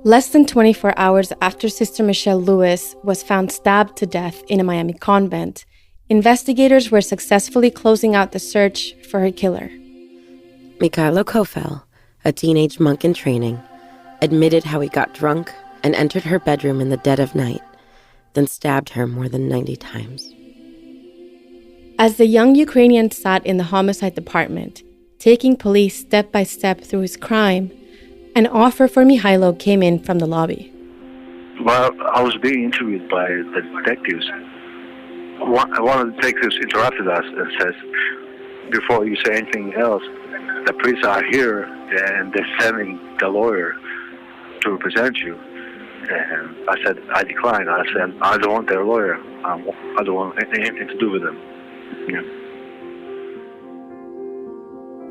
Less than 24 hours after Sister Michelle Lewis was found stabbed to death in a Miami convent, investigators were successfully closing out the search for her killer. Mikhailo Kofel, a teenage monk in training, admitted how he got drunk and entered her bedroom in the dead of night, then stabbed her more than 90 times. As the young Ukrainian sat in the homicide department, taking police step by step through his crime, an offer for Mikhailo came in from the lobby. Well, I was being interviewed by the detectives. One of the detectives interrupted us and says, before you say anything else, the priests are here and they're sending the lawyer to represent you. And I said, I declined. I said, I don't want their lawyer. I don't want anything to do with them. Yeah.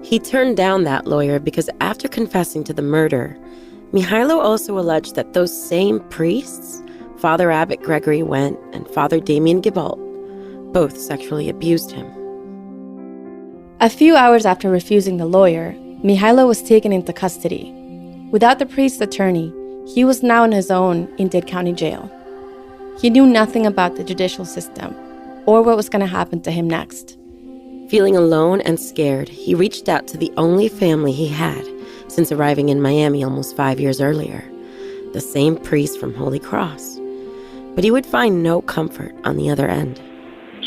He turned down that lawyer because after confessing to the murder, Mikhailo also alleged that those same priests, Father Abbot Gregory Wendt and Father Damien Gibault, both sexually abused him. A few hours after refusing the lawyer, Mikhailo was taken into custody. Without the priest's attorney, he was now on his own in Dade County Jail. He knew nothing about the judicial system or what was going to happen to him next. Feeling alone and scared, he reached out to the only family he had since arriving in Miami almost 5 years earlier, the same priest from Holy Cross. But he would find no comfort on the other end.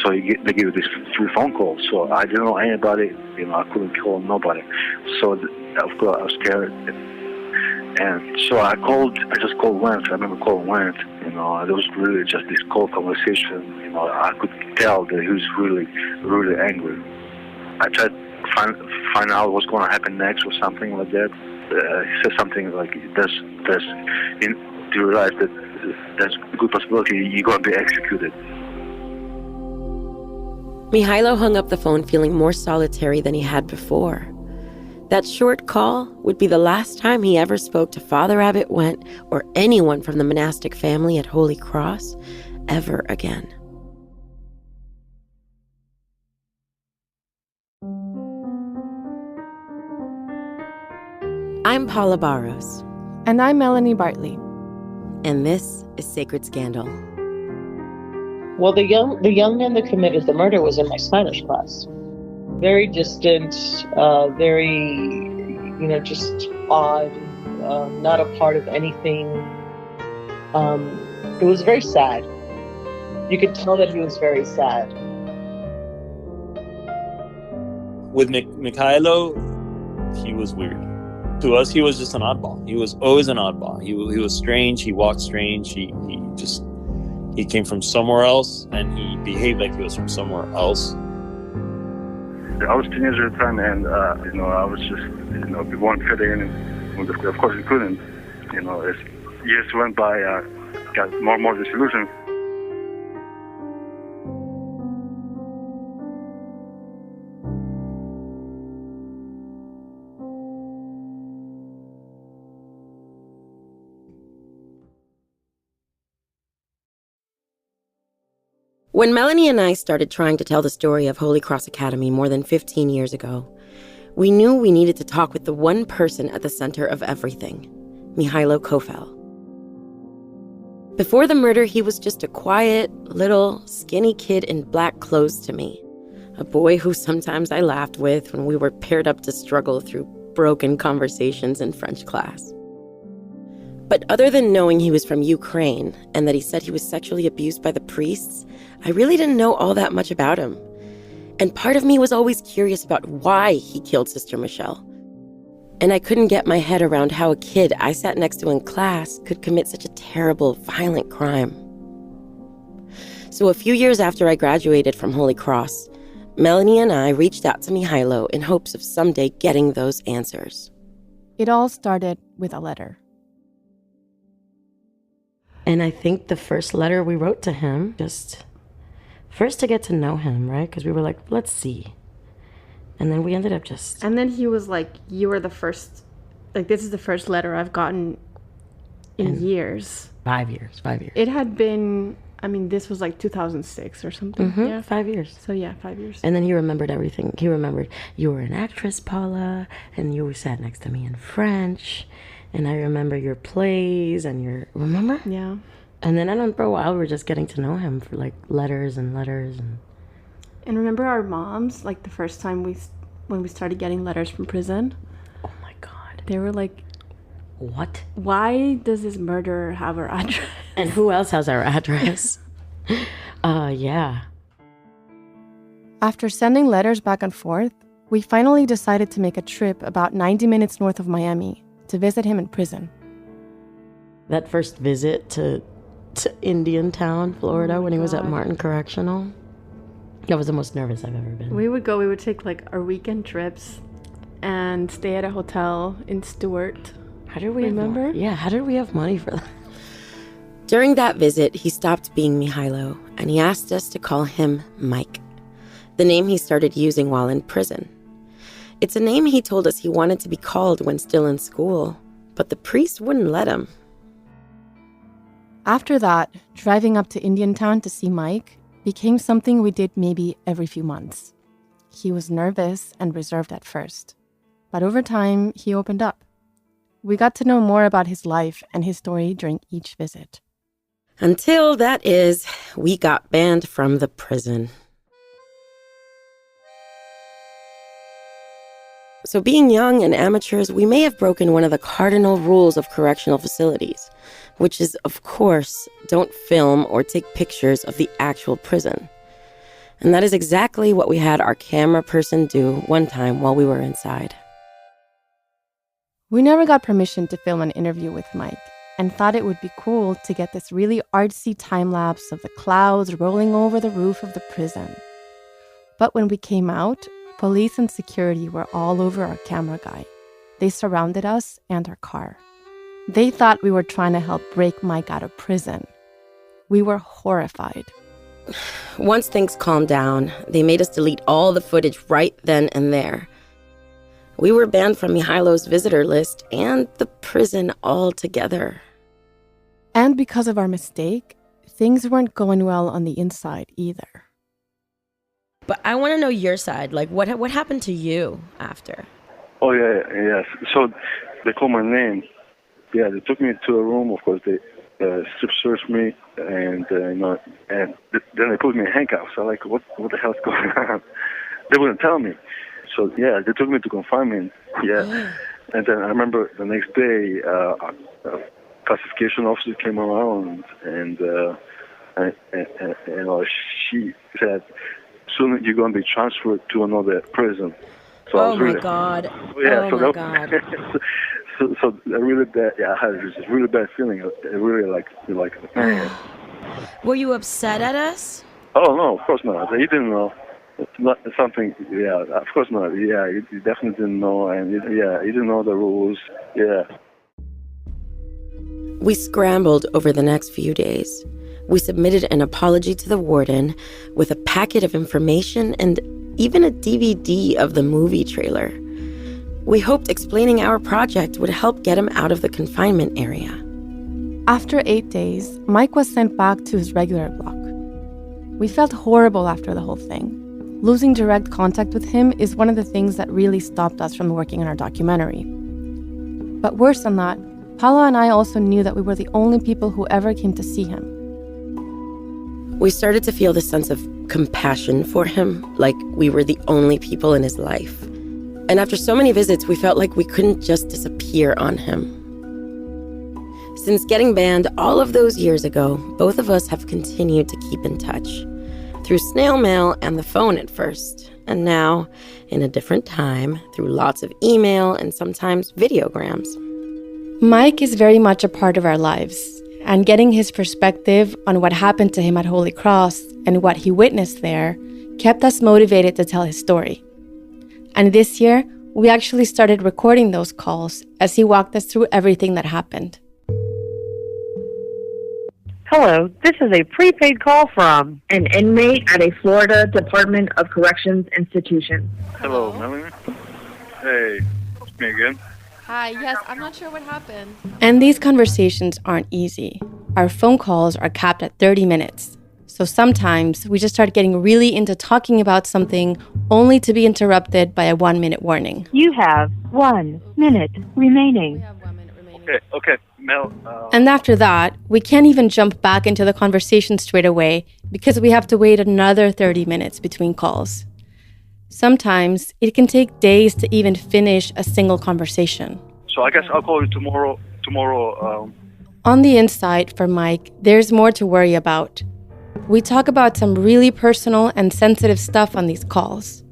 So they gave you these 3 phone calls. So I didn't know anybody. I couldn't call nobody. So of course I was scared. And so I just called Wendt. I remember calling Wendt. There was really just this cold conversation. I could tell that he was really, really angry. I tried to find out what's going to happen next or something like that. He said something like, do you realize that there's a good possibility you're going to be executed? Mikhailo hung up the phone feeling more solitary than he had before. That short call would be the last time he ever spoke to Father Abbot Wendt or anyone from the monastic family at Holy Cross ever again. I'm Paula Barros. And I'm Melanie Bartley. And this is Sacred Scandal. Well, the young man that committed the murder was in my Spanish class. Very distant, very, just odd, not a part of anything. It was very sad. You could tell that he was very sad. With Mikhailo, he was weird. To us, he was just an oddball. He was always an oddball. He was strange. He walked strange. He came from somewhere else, and he behaved like he was from somewhere else. I was a teenager at the time, and I was just, we weren't fitting in, and of course we couldn't. As years went by, got more and more disillusioned. When Melanie and I started trying to tell the story of Holy Cross Academy more than 15 years ago, we knew we needed to talk with the one person at the center of everything, Mikhailo Kofel. Before the murder, he was just a quiet, little, skinny kid in black clothes to me, a boy who sometimes I laughed with when we were paired up to struggle through broken conversations in French class. But other than knowing he was from Ukraine and that he said he was sexually abused by the priests, I really didn't know all that much about him. And part of me was always curious about why he killed Sister Michelle. And I couldn't get my head around how a kid I sat next to in class could commit such a terrible, violent crime. So a few years after I graduated from Holy Cross, Melanie and I reached out to Mikhailo in hopes of someday getting those answers. It all started with a letter. And I think the first letter we wrote to him, just first to get to know him, right? Because we were like, let's see. And then we ended up just... And then he was like, you were the first, this is the first letter I've gotten in years. 5 years. It had been, this was like 2006 or something. Mm-hmm, yeah. 5 years. So yeah, 5 years. And then he remembered everything. He remembered you were an actress, Paula, and you sat next to me in French. And I remember your plays and remember? Yeah. And then for a while we were just getting to know him for like letters. And remember our moms, like the first time when we started getting letters from prison? Oh my God. They were like, what? Why does this murderer have our address? And who else has our address? Yeah. After sending letters back and forth, we finally decided to make a trip about 90 minutes north of Miami to visit him in prison. That first visit to Indiantown, Florida, when he was at Martin Correctional, that was the most nervous I've ever been. We would take like our weekend trips and stay at a hotel in Stewart. How did we remember? How did we have money for that? During that visit, he stopped being Mihailo, and he asked us to call him Mike, the name he started using while in prison. It's a name he told us he wanted to be called when still in school, but the priest wouldn't let him. After that, driving up to Indiantown to see Mike became something we did maybe every few months. He was nervous and reserved at first, but over time, he opened up. We got to know more about his life and his story during each visit. Until, that is, we got banned from the prison. So being young and amateurs, we may have broken one of the cardinal rules of correctional facilities, which is, of course, don't film or take pictures of the actual prison. And that is exactly what we had our camera person do one time while we were inside. We never got permission to film an interview with Mike and thought it would be cool to get this really artsy time-lapse of the clouds rolling over the roof of the prison. But when we came out, police and security were all over our camera guy. They surrounded us and our car. They thought we were trying to help break Mike out of prison. We were horrified. Once things calmed down, they made us delete all the footage right then and there. We were banned from Mihailo's visitor list and the prison altogether. And because of our mistake, things weren't going well on the inside either. But I want to know your side. Like, what happened to you after? Oh, yes. So they called my name. Yeah, they took me to a room. Of course, they strip searched me, and then they put me in handcuffs. So like, what the hell's going on? They wouldn't tell me. So yeah, they took me to confinement. Yeah, and then I remember the next day, classification officer came around, and she said, "Soon you're going to be transferred to another prison." So oh my God! Yeah, oh my God! So a really bad. Yeah, I had this really bad feeling. I really like. Were you upset at us? Oh no, of course not. You didn't know. It's not something. Yeah, of course not. Yeah, you definitely didn't know, and you didn't know the rules. Yeah. We scrambled over the next few days. We submitted an apology to the warden with a packet of information and even a DVD of the movie trailer. We hoped explaining our project would help get him out of the confinement area. After 8 days, Mike was sent back to his regular block. We felt horrible after the whole thing. Losing direct contact with him is one of the things that really stopped us from working on our documentary. But worse than that, Paolo and I also knew that we were the only people who ever came to see him. We started to feel this sense of compassion for him, like we were the only people in his life. And after so many visits, we felt like we couldn't just disappear on him. Since getting banned all of those years ago, both of us have continued to keep in touch. Through snail mail and the phone at first, and now, in a different time, through lots of email and sometimes videograms. Mike is very much a part of our lives, and getting his perspective on what happened to him at Holy Cross and what he witnessed there kept us motivated to tell his story. And this year, we actually started recording those calls as he walked us through everything that happened. Hello, this is a prepaid call from an inmate at a Florida Department of Corrections institution. Hello, Melanie. Hey, it's me again. Hi, yes, I'm not sure what happened. And these conversations aren't easy. Our phone calls are capped at 30 minutes. So sometimes we just start getting really into talking about something only to be interrupted by a 1-minute warning. You have 1 minute remaining. Okay, Mel. And after that, we can't even jump back into the conversation straight away because we have to wait another 30 minutes between calls. Sometimes it can take days to even finish a single conversation. So I guess I'll call you tomorrow. On the inside, for Mike, there's more to worry about. We talk about some really personal and sensitive stuff on these calls.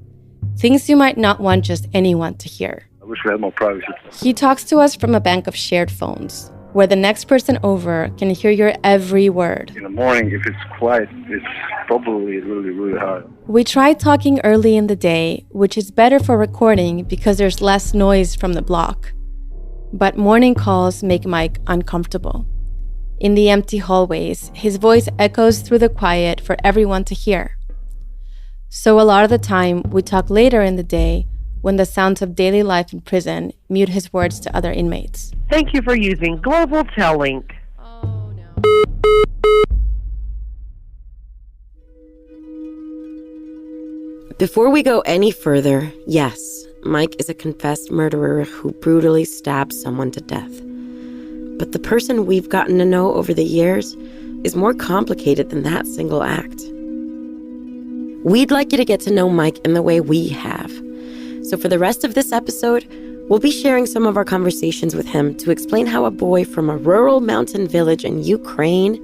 Things you might not want just anyone to hear. I wish we had more privacy. He talks to us from a bank of shared phones, where the next person over can hear your every word. In the morning, if it's quiet, it's probably really, really hard. We try talking early in the day, which is better for recording because there's less noise from the block. But morning calls make Mike uncomfortable. In the empty hallways, his voice echoes through the quiet for everyone to hear. So a lot of the time, we talk later in the day when the sounds of daily life in prison mute his words to other inmates. Thank you for using Global Tellink. Oh, no. Before we go any further, yes, Mike is a confessed murderer who brutally stabbed someone to death. But the person we've gotten to know over the years is more complicated than that single act. We'd like you to get to know Mike in the way we have. So for the rest of this episode, we'll be sharing some of our conversations with him to explain how a boy from a rural mountain village in Ukraine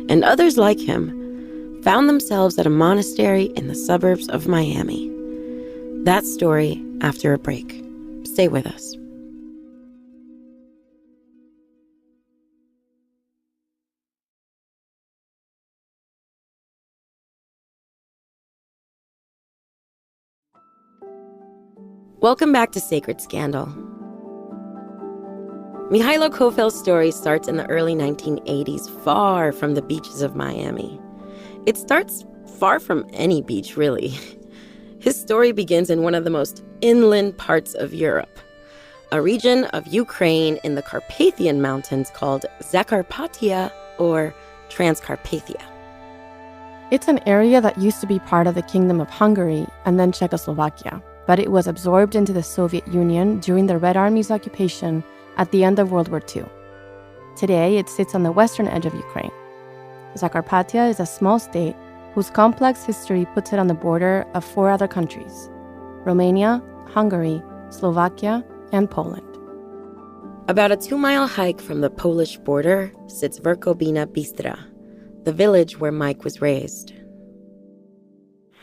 and others like him found themselves at a monastery in the suburbs of Miami. That story after a break. Stay with us. Welcome back to Sacred Scandal. Mihailo Kofel's story starts in the early 1980s, far from the beaches of Miami. It starts far from any beach, really. His story begins in one of the most inland parts of Europe, a region of Ukraine in the Carpathian Mountains called Zakarpattia or Transcarpathia. It's an area that used to be part of the Kingdom of Hungary and then Czechoslovakia, but it was absorbed into the Soviet Union during the Red Army's occupation at the end of World War II. Today, it sits on the western edge of Ukraine. Zakarpattia is a small state whose complex history puts it on the border of 4 other countries: Romania, Hungary, Slovakia, and Poland. About a 2-mile hike from the Polish border sits Verkhovyna-Bystra, the village where Mike was raised.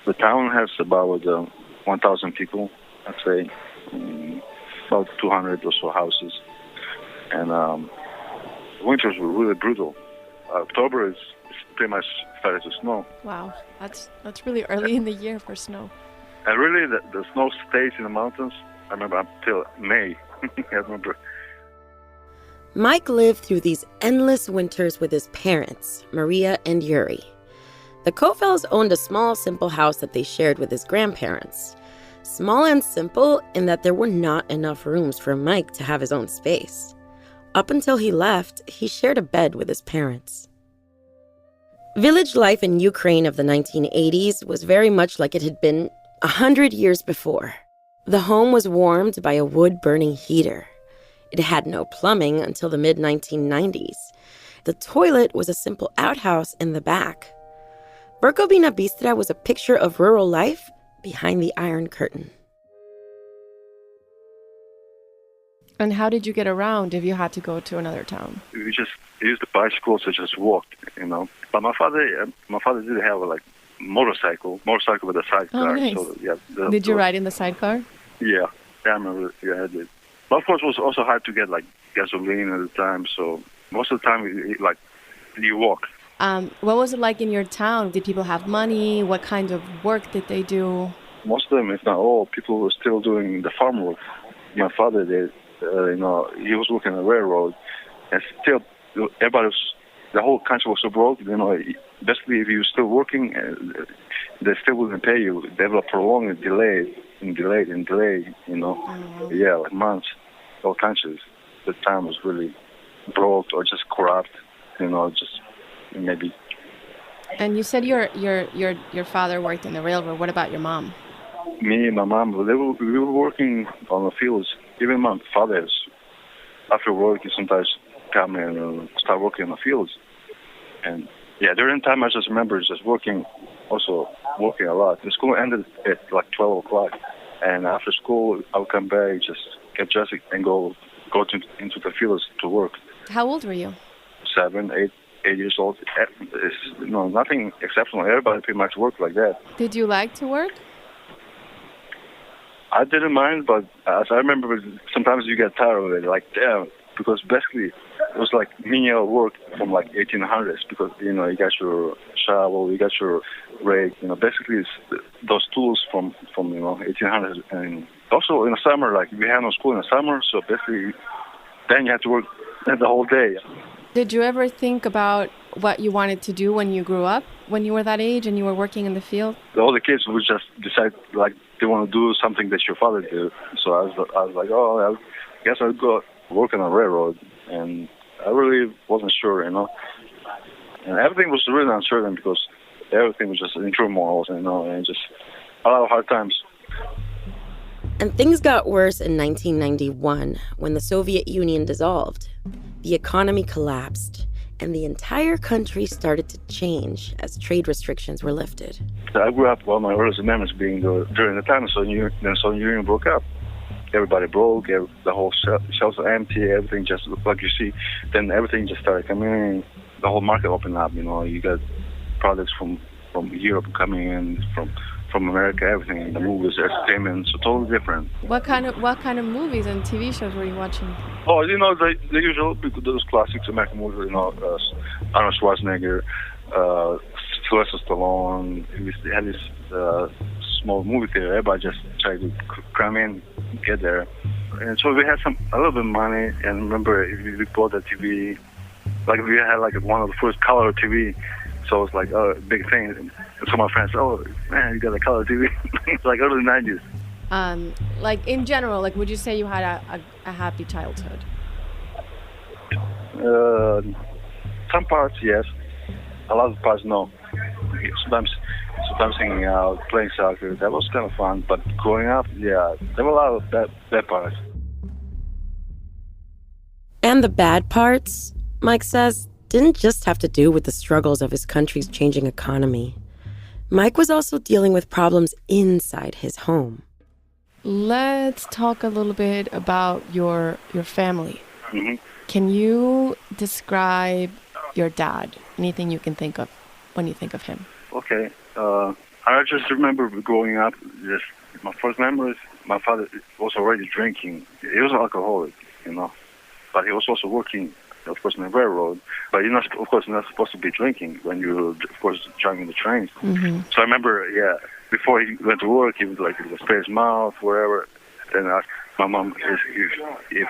The town has about 1,000 people, I'd say, about 200 or so houses. And winters were really brutal. October is pretty much started to snow. Wow, that's really early in the year for snow. And really, the snow stays in the mountains, I remember, until May. I remember. Mike lived through these endless winters with his parents, Maria and Yuri. The Kofels owned a small, simple house that they shared with his grandparents. Small and simple in that there were not enough rooms for Mike to have his own space. Up until he left, he shared a bed with his parents. Village life in Ukraine of the 1980s was very much like it had been 100 years before. The home was warmed by a wood-burning heater. It had no plumbing until the mid-1990s. The toilet was a simple outhouse in the back. Verkhovyna-Bystra was a picture of rural life behind the Iron Curtain. And how did you get around if you had to go to another town? We just used the bicycles to just walk, But my father did have a motorcycle with a sidecar. Oh, nice. So, yeah, Did you ride in the sidecar? Yeah, I remember. Yeah, I did. But of course, it was also hard to get gasoline at the time. So most of the time, you walk. What was it like in your town? Did people have money? What kind of work did they do? Most of them, if not all, people were still doing the farm work. My father did. He was working on the railroad, and still, the whole country was so broke. Basically, if you were still working, they still wouldn't pay you. They were prolonged and delayed. Yeah, like months. All countries. The town was really broke or just corrupt. Just maybe. And you said your father worked in the railroad. What about your mom? Me and my mom, we were working on the fields. Even my father after work, you sometimes come and start working in the fields. And yeah, during the time I just remember just working a lot. The school ended at like 12 o'clock. And after school, I would come back, just get dressed and go into the fields to work. How old were you? 7, 8 years old. It's nothing exceptional. Everybody pretty much worked like that. Did you like to work? I didn't mind, but as I remember, sometimes you get tired of it. Like, damn, because basically it was like menial work from like 1800s because, you got your shovel, you got your rake, basically it's those tools from 1800s. And also in the summer, like we had no school in the summer, so basically then you had to work the whole day. Did you ever think about what you wanted to do when you grew up, when you were that age and you were working in the field? All the kids would just decide, like, they want to do something that your father did. So I was like, I guess I'll go work on a railroad. And I really wasn't sure, And everything was really uncertain because everything was just in turmoil, and just a lot of hard times. And things got worse in 1991 when the Soviet Union dissolved. The economy collapsed, and the entire country started to change as trade restrictions were lifted. I grew up, my earliest memories being during the time the Soviet Union broke up. Everybody broke, the whole shelves were empty, everything just like you see. Then everything just started coming in, the whole market opened up, You got products from Europe coming in, from America, everything, the movies, entertainment, so totally different. What kind of movies and TV shows were you watching? Oh, the usual, those classics, American movies, Arnold Schwarzenegger, Sylvester Stallone. We had this small movie theater. Everybody just tried to cram in, get there. And so we had a little bit of money, and remember, we bought a TV, like we had like one of the first color TV. So it's like a big thing. And so my friends, oh man, you got a color TV. It's like early 90s. Like in general, like would you say you had a happy childhood? Some parts, yes. A lot of parts, no. Sometimes hanging out, playing soccer, that was kind of fun. But growing up, yeah, there were a lot of bad parts. And the bad parts, Mike says, didn't just have to do with the struggles of his country's changing economy. Mike was also dealing with problems inside his home. Let's talk a little bit about your family. Mm-hmm. Can you describe your dad? Anything you can think of when you think of him? Okay. I just remember growing up, my first memories, my father was already drinking. He was an alcoholic, but he was also working, of course, in the railroad. But you're not supposed to be drinking when you're, of course, driving the trains. Mm-hmm. So I remember, before he went to work, he would spray his mouth, wherever. Then ask my mom if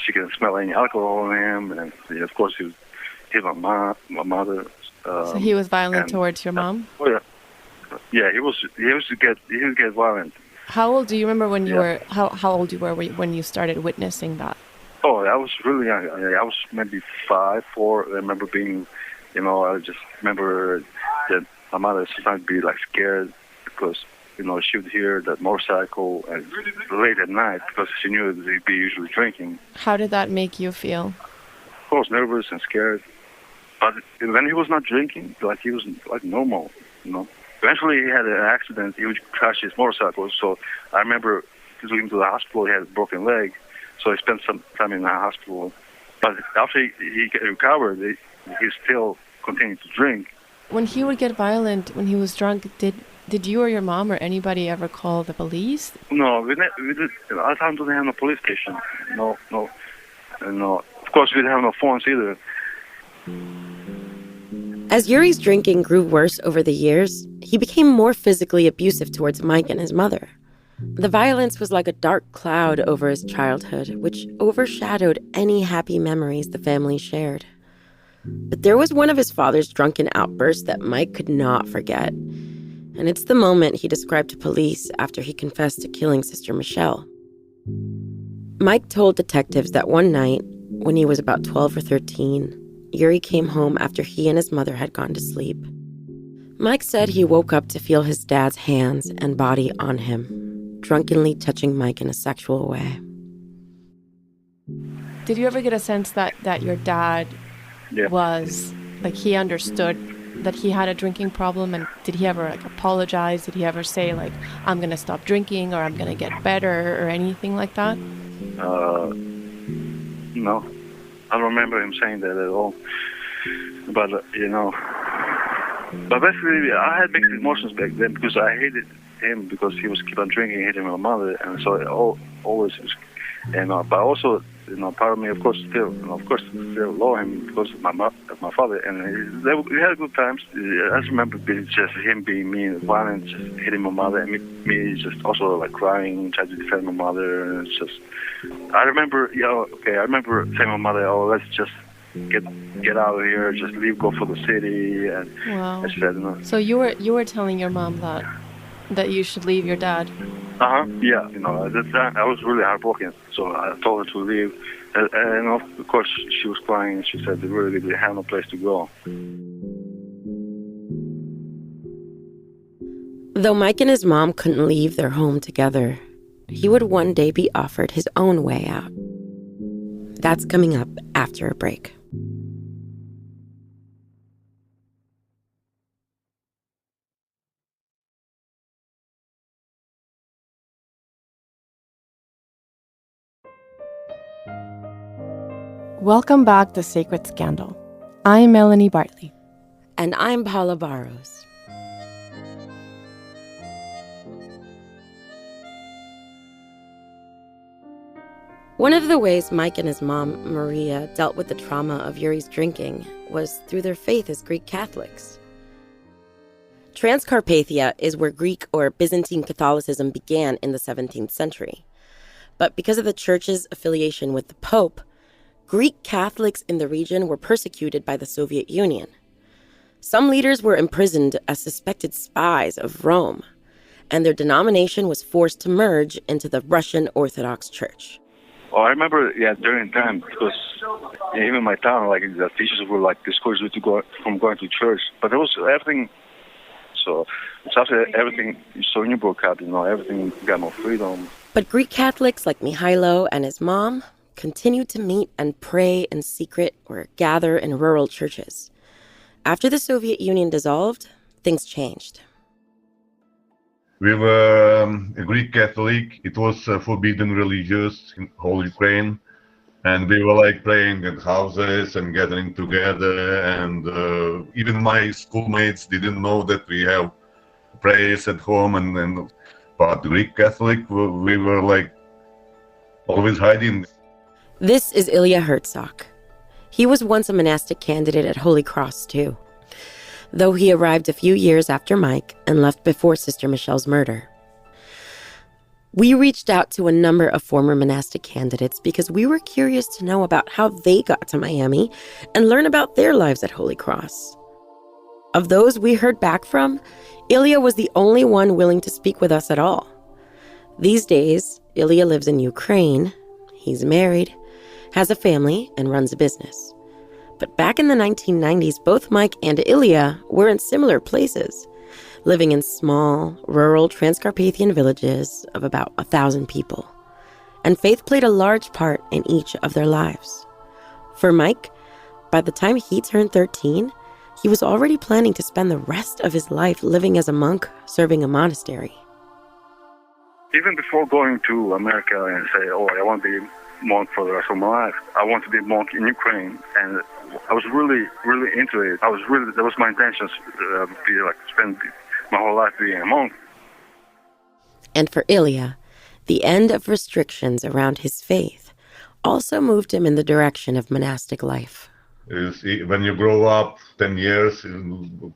she can smell any alcohol on him, and of course he would hit my mother. So he was violent towards your mom? Oh yeah, he used to get violent. How old do you remember when you were? How old you were when you started witnessing that? Oh, I was really young. I was maybe 5, 4. I remember being, I just remember that my mother sometimes be scared because, she would hear that motorcycle and late at night because she knew that they'd be usually drinking. How did that make you feel? Of course, nervous and scared. But when he was not drinking, he was normal, Eventually he had an accident. He would crash his motorcycle. So I remember took him to the hospital. He had a broken leg. So he spent some time in the hospital. But after he recovered, he still continued to drink. When he would get violent, when he was drunk, did you or your mom or anybody ever call the police? No, we did. At the time, we didn't have no police station. No. And of course, we didn't have no phones either. As Yuri's drinking grew worse over the years, he became more physically abusive towards Mike and his mother. The violence was like a dark cloud over his childhood, which overshadowed any happy memories the family shared. But there was one of his father's drunken outbursts that Mike could not forget. And it's the moment he described to police after he confessed to killing Sister Michelle. Mike told detectives that one night, when he was about 12 or 13, Yuri came home after he and his mother had gone to sleep. Mike said he woke up to feel his dad's hands and body on him, drunkenly touching Mike in a sexual way. Did you ever get a sense that your dad was, like, he understood that he had a drinking problem, and did he ever, like, apologize? Did he ever say, like, I'm going to stop drinking, or I'm going to get better, or anything like that? No. I don't remember him saying that at all. But, but basically, I had mixed emotions back then because I hated him because he was keep on drinking, hating my mother, and so it always was, but also, part of me, of course, still love him because of my father, and we had good times. I just remember just him being mean and violent, just hitting my mother, and me just also like crying, trying to defend my mother, and it's just, I remember saying to my mother, oh, let's just get out of here, just leave, go for the city, and wow. I said, So you were telling your mom that you should leave your dad? Yeah, at the time I was really heartbroken, so I told her to leave, and of course she was crying, and she said really they have no place to go. Though Mike and his mom couldn't leave their home together, he would one day be offered his own way out. That's coming up after a break. Welcome back to Sacred Scandal. I'm Melanie Bartley. And I'm Paula Barros. One of the ways Mike and his mom, Maria, dealt with the trauma of Yuri's drinking was through their faith as Greek Catholics. Transcarpathia is where Greek or Byzantine Catholicism began in the 17th century. But because of the church's affiliation with the Pope, Greek Catholics in the region were persecuted by the Soviet Union. Some leaders were imprisoned as suspected spies of Rome, and their denomination was forced to merge into the Russian Orthodox Church. Oh, I remember, during time, because even my town, like, the teachers were, like, discouraged me to go from going to church. But there was everything, so it's after everything, so when you broke up, everything got more freedom. But Greek Catholics like Mihailo and his mom continued to meet and pray in secret or gather in rural churches. After the Soviet Union dissolved, things changed. We were a Greek Catholic. It was forbidden religious in whole Ukraine. And we were like praying at houses and gathering together. And even my schoolmates didn't know that we have prayers at home. But Greek Catholic, we were like always hiding. This is Ilya Herzog. He was once a monastic candidate at Holy Cross, too, though he arrived a few years after Mike and left before Sister Michelle's murder. We reached out to a number of former monastic candidates because we were curious to know about how they got to Miami and learn about their lives at Holy Cross. Of those we heard back from, Ilya was the only one willing to speak with us at all. These days, Ilya lives in Ukraine, he's married, has a family, and runs a business. But back in the 1990s, both Mike and Ilya were in similar places, living in small, rural Transcarpathian villages of about 1,000 people. And faith played a large part in each of their lives. For Mike, by the time he turned 13, he was already planning to spend the rest of his life living as a monk, serving a monastery. Even before going to America and say, oh, I want to be monk for the rest of my life, I want to be a monk in Ukraine, and I was really, really into it. That was my intention, spend my whole life being a monk. And for Ilya, the end of restrictions around his faith also moved him in the direction of monastic life. When you grow up 10 years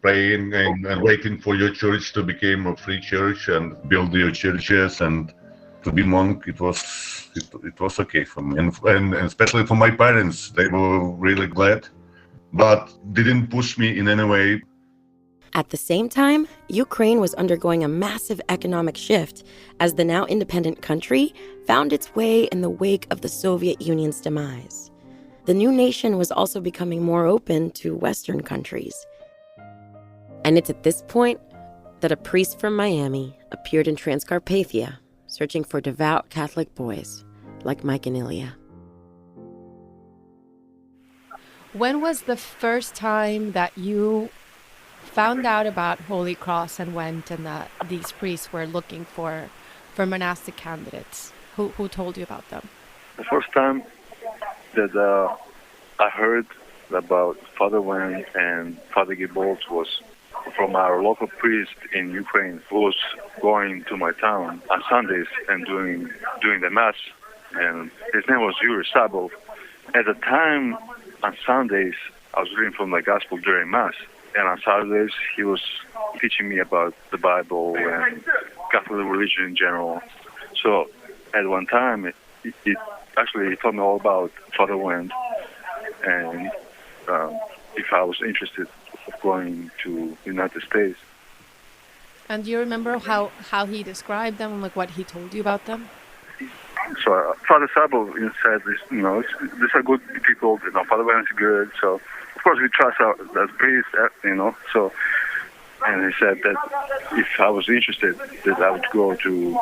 praying and waiting for your church to become a free church and build your churches and to be monk, it was okay for me, and especially for my parents. They were really glad, but didn't push me in any way. At the same time, Ukraine was undergoing a massive economic shift as the now independent country found its way in the wake of the Soviet Union's demise. The new nation was also becoming more open to Western countries. And it's at this point that a priest from Miami appeared in Transcarpathia, searching for devout Catholic boys like Mike and Ilya. When was the first time that you found out about Holy Cross and went, and that these priests were looking for monastic candidates? Who told you about them? The first time that I heard about Father Wen and Father Gibolt was from our local priest in Ukraine, who was going to my town on Sundays and doing the mass. And his name was Yuri Sabov. At the time, on Sundays, I was reading from the Gospel during mass, and on Saturdays he was teaching me about the Bible and Catholic religion in general. So at one time, he told me all about Father Wen, and if I was interested of going to the United States. And do you remember how he described them, like what he told you about them? So Father Sabo said, these are good people. Father Wen is good. So of course we trust the priest. So, and he said that if I was interested, that I would go to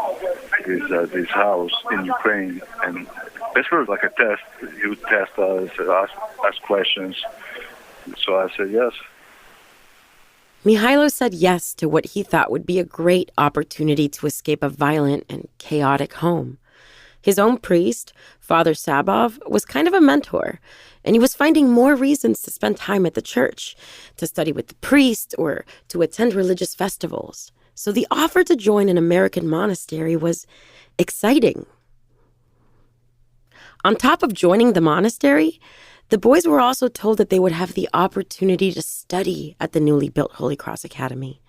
his house in Ukraine, and this was like a test. He would test us, ask questions. So I said yes. Mihailo said yes to what he thought would be a great opportunity to escape a violent and chaotic home. His own priest, Father Sabov, was kind of a mentor, and he was finding more reasons to spend time at the church, to study with the priest, or to attend religious festivals. So the offer to join an American monastery was exciting. On top of joining the monastery, the boys were also told that they would have the opportunity to study at the newly built Holy Cross Academy.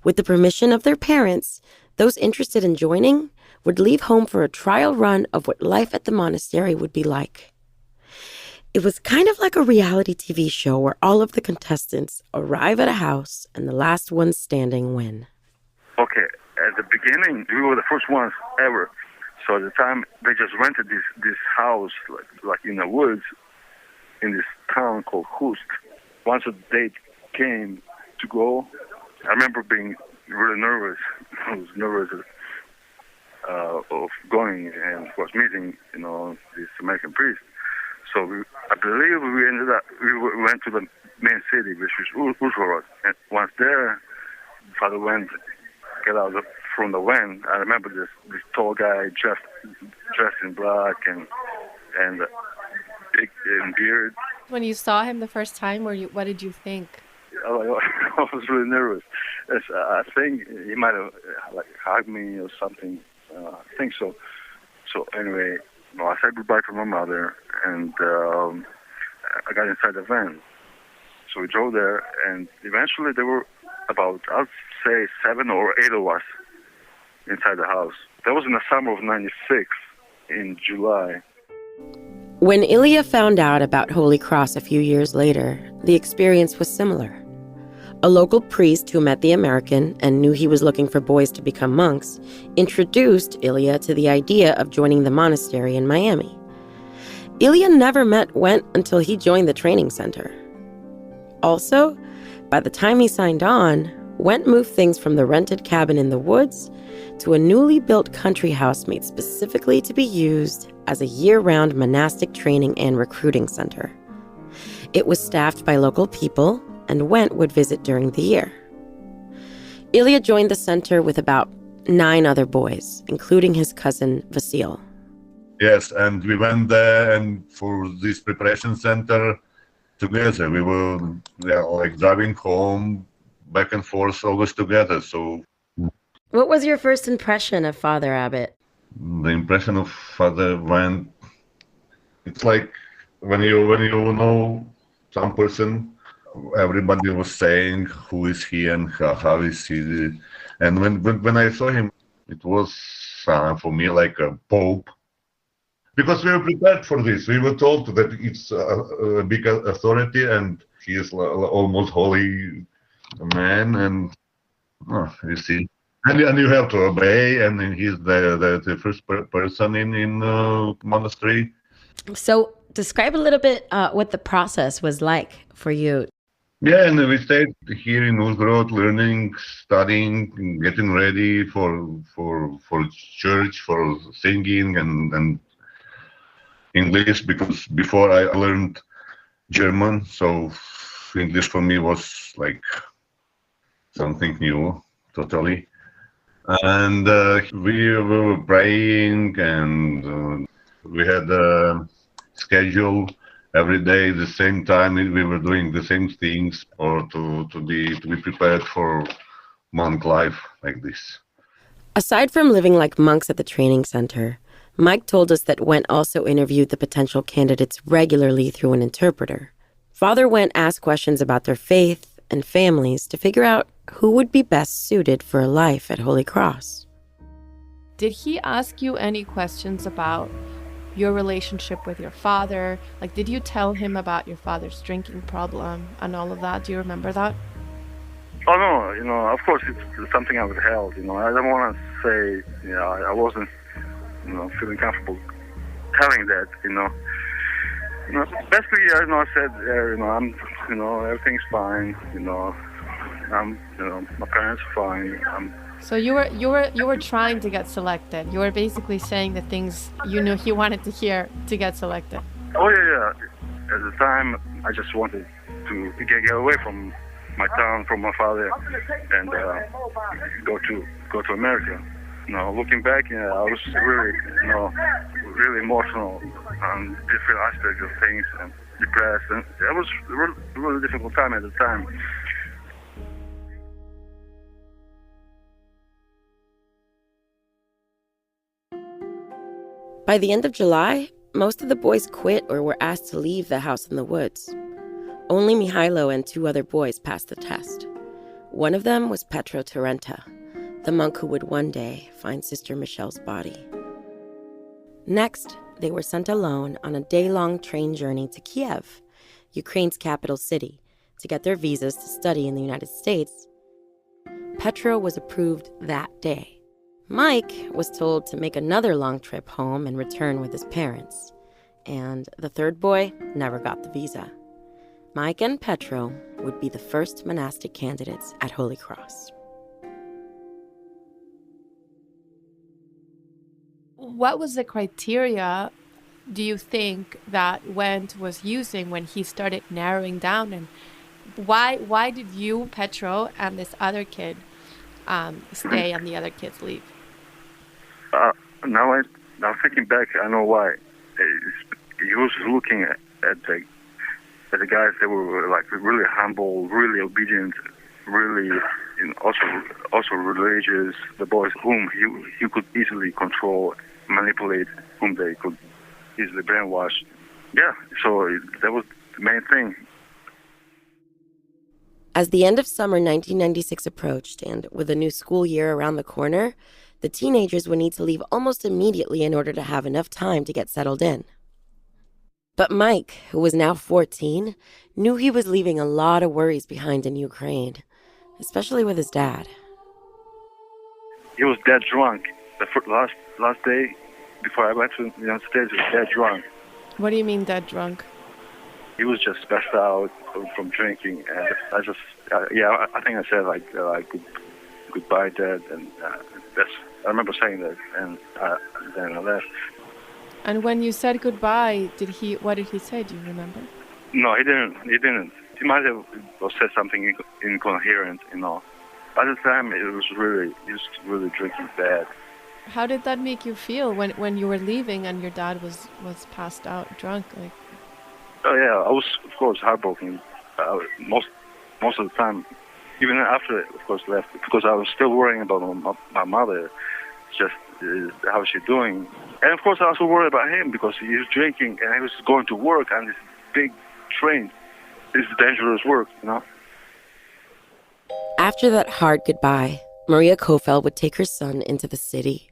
With the permission of their parents, those interested in joining would leave home for a trial run of what life at the monastery would be like. It was kind of like a reality TV show where all of the contestants arrive at a house and the last ones standing win. Okay, at the beginning, we were the first ones ever. So at the time, they just rented this house, like in the woods, in this town called Hust. Once a date came to go, I remember being really nervous. I was nervous of going and, of course, meeting, this American priest. So I believe we went to the main city, which was Uzhhorod. And once there, Father Wen got out from the van. I remember this tall guy dressed in black and big beard. When you saw him the first time, what did you think? I was really nervous. I think he might have hugged me or something. I think so. So anyway, I said goodbye to my mother, and I got inside the van. So we drove there, and eventually there were about, I'd say, 7 or 8 of us inside the house. That was in the summer of '96, in July. When Ilya found out about Holy Cross a few years later, the experience was similar. A local priest who met the American and knew he was looking for boys to become monks introduced Ilya to the idea of joining the monastery in Miami. Ilya never met Went until he joined the training center. Also, by the time he signed on, Went moved things from the rented cabin in the woods to a newly built country house made specifically to be used as a year-round monastic training and recruiting center. It was staffed by local people, and Went would visit during the year. Ilya joined the center with about 9 other boys, including his cousin Vasil. Yes, and we went there and for this preparation center together. We were driving home back and forth always together. So, what was your first impression of Father Abbot? The impression of Father Wen, it's like when you know some person, everybody was saying who is he and how is he. And when I saw him, it was for me like a pope. Because we were prepared for this. We were told that it's a big authority and he is almost holy man. And you see. And you have to obey, and he's the first person in monastery. So describe a little bit what the process was like for you. Yeah, and we stayed here in Uzhhorod, learning, studying, getting ready for church, for singing and English, because before I learned German, so English for me was like something new, totally. And we were praying, and we had a schedule every day, the same time. We were doing the same things, or to be prepared for monk life like this. Aside from living like monks at the training center, Mike told us that Wendt also interviewed the potential candidates regularly through an interpreter. Father Wendt asked questions about their faith and families to figure out who would be best suited for a life at Holy Cross. Did he ask you any questions about your relationship with your father? Like, did you tell him about your father's drinking problem and all of that? Do you remember that? Oh no, of course it's something I withheld. I don't want to say, I wasn't, feeling comfortable telling that. Basically, I said, I'm, everything's fine. My parents are fine. So you were trying to get selected. You were basically saying the things you knew he wanted to hear to get selected. Oh yeah. At the time, I just wanted to get away from my town, from my father, and go to America. Looking back, I was really, really emotional on different aspects of things, and depressed, and it was a really difficult time at the time. By the end of July, most of the boys quit or were asked to leave the house in the woods. Only Mihailo and 2 other boys passed the test. One of them was Petro Terenta, the monk who would one day find Sister Michelle's body. Next, they were sent alone on a day-long train journey to Kiev, Ukraine's capital city, to get their visas to study in the United States. Petro was approved that day. Mike was told to make another long trip home and return with his parents. And the third boy never got the visa. Mike and Petro would be the first monastic candidates at Holy Cross. What was the criteria, do you think, that Wendt was using when he started narrowing down? And why did you, Petro, and this other kid stay and the other kids leave? Now thinking back, I know why. He was looking at the guys that were like really humble, really obedient, really also religious. The boys whom he could easily control, manipulate, whom they could easily brainwash. Yeah, so that was the main thing. As the end of summer 1996 approached, and with a new school year around the corner, the teenagers would need to leave almost immediately in order to have enough time to get settled in. But Mike, who was now 14, knew he was leaving a lot of worries behind in Ukraine, especially with his dad. He was dead drunk. The last day before I went to the United States, he was dead drunk. What do you mean dead drunk? He was just passed out from drinking, and I think I said like goodbye, Dad, and I remember saying that, and then I left. And when you said goodbye, what did he say? Do you remember? No, he didn't. He might have said something incoherent, By the time, he was really drinking bad. How did that make you feel when you were leaving and your dad was passed out drunk? Like, oh yeah, I was of course heartbroken. Most of the time, even after of course left, because I was still worrying about my mother, just how's she doing, and of course I also worried about him because he was drinking and he was going to work on this big train. It's dangerous work, After that hard goodbye, Maria Kofel would take her son into the city.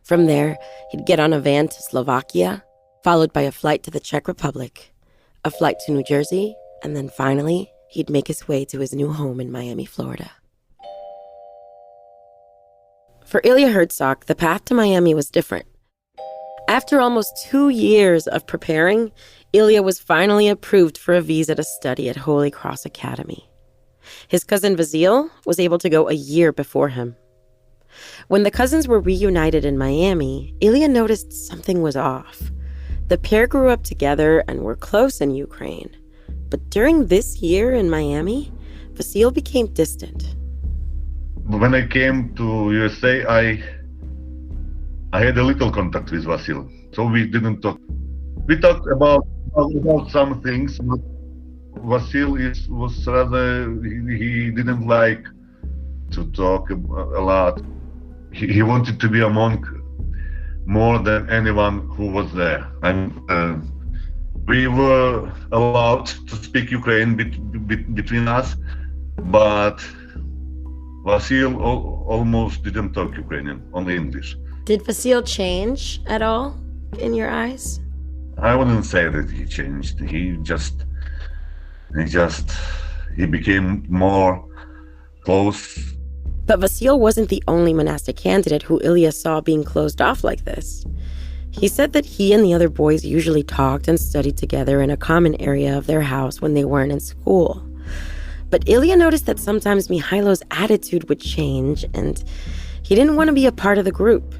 From there, he'd get on a van to Slovakia, followed by a flight to the Czech Republic, a flight to New Jersey, and then finally, he'd make his way to his new home in Miami, Florida. For Ilya Herzog, the path to Miami was different. After almost 2 years of preparing, Ilya was finally approved for a visa to study at Holy Cross Academy. His cousin Vasil was able to go a year before him. When the cousins were reunited in Miami, Ilya noticed something was off. The pair grew up together and were close in Ukraine, But during this year in Miami, Vasil became distant. When I came to USA, I had a little contact with Vasil, so we didn't talk. We talked about some things, but Vasil was rather, he didn't like to talk a lot. He wanted to be a monk more than anyone who was there. We were allowed to speak Ukrainian between us, but Vasil almost didn't talk Ukrainian, only English. Did Vasil change at all in your eyes? I wouldn't say that he changed. He became more close. But Vasil wasn't the only monastic candidate who Ilya saw being closed off like this. He said that he and the other boys usually talked and studied together in a common area of their house when they weren't in school. But Ilya noticed that sometimes Mihailo's attitude would change, and he didn't want to be a part of the group.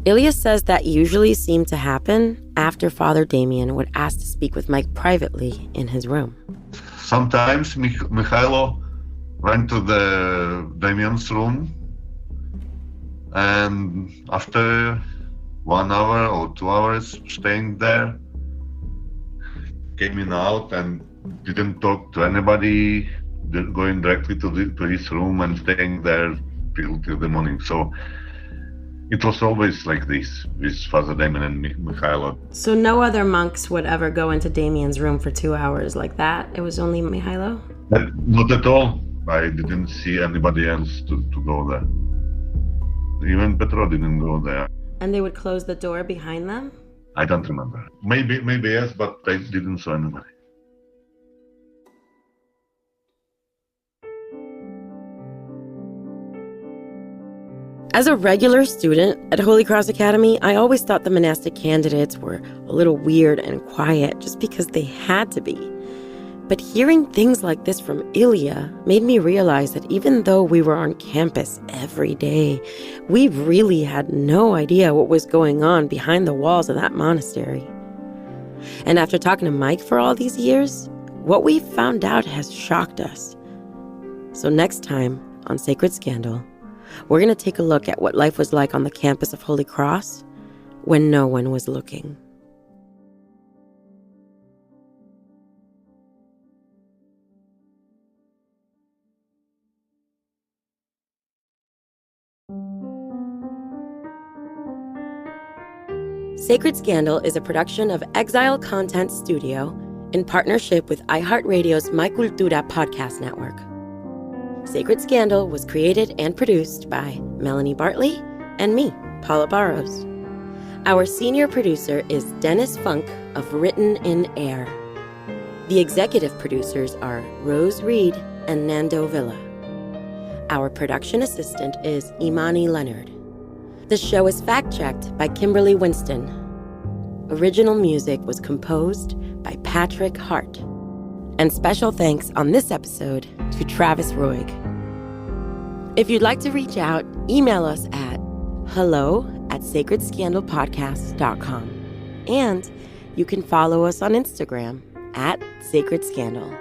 Ilya says that usually seemed to happen after Father Damien would ask to speak with Mike privately in his room. Sometimes Mihailo went to the Damien's room, and after 1 hour or 2 hours staying there, came in out and didn't talk to anybody, going directly to his room and staying there till the morning. So it was always like this with Father Damien and Mihailo. So no other monks would ever go into Damien's room for 2 hours like that? It was only Mihailo? Not at all. I didn't see anybody else to go there. Even Petro didn't go there. And they would close the door behind them? I don't remember. Maybe yes, but I didn't saw anybody. As a regular student at Holy Cross Academy, I always thought the monastic candidates were a little weird and quiet just because they had to be. But hearing things like this from Ilya made me realize that even though we were on campus every day, we really had no idea what was going on behind the walls of that monastery. And after talking to Mike for all these years, what we found out has shocked us. So next time on Sacred Scandal, we're going to take a look at what life was like on the campus of Holy Cross when no one was looking. Sacred Scandal is a production of Exile Content Studio in partnership with iHeartRadio's My Cultura podcast network. Sacred Scandal was created and produced by Melanie Bartley and me, Paula Barros. Our senior producer is Dennis Funk of Written in Air. The executive producers are Rose Reed and Nando Villa. Our production assistant is Imani Leonard. The show is fact-checked by Kimberly Winston. Original music was composed by Patrick Hart. And special thanks on this episode to Travis Roig. If you'd like to reach out, email us at hello@sacredscandalpodcast.com. And you can follow us on Instagram @Sacred Scandal.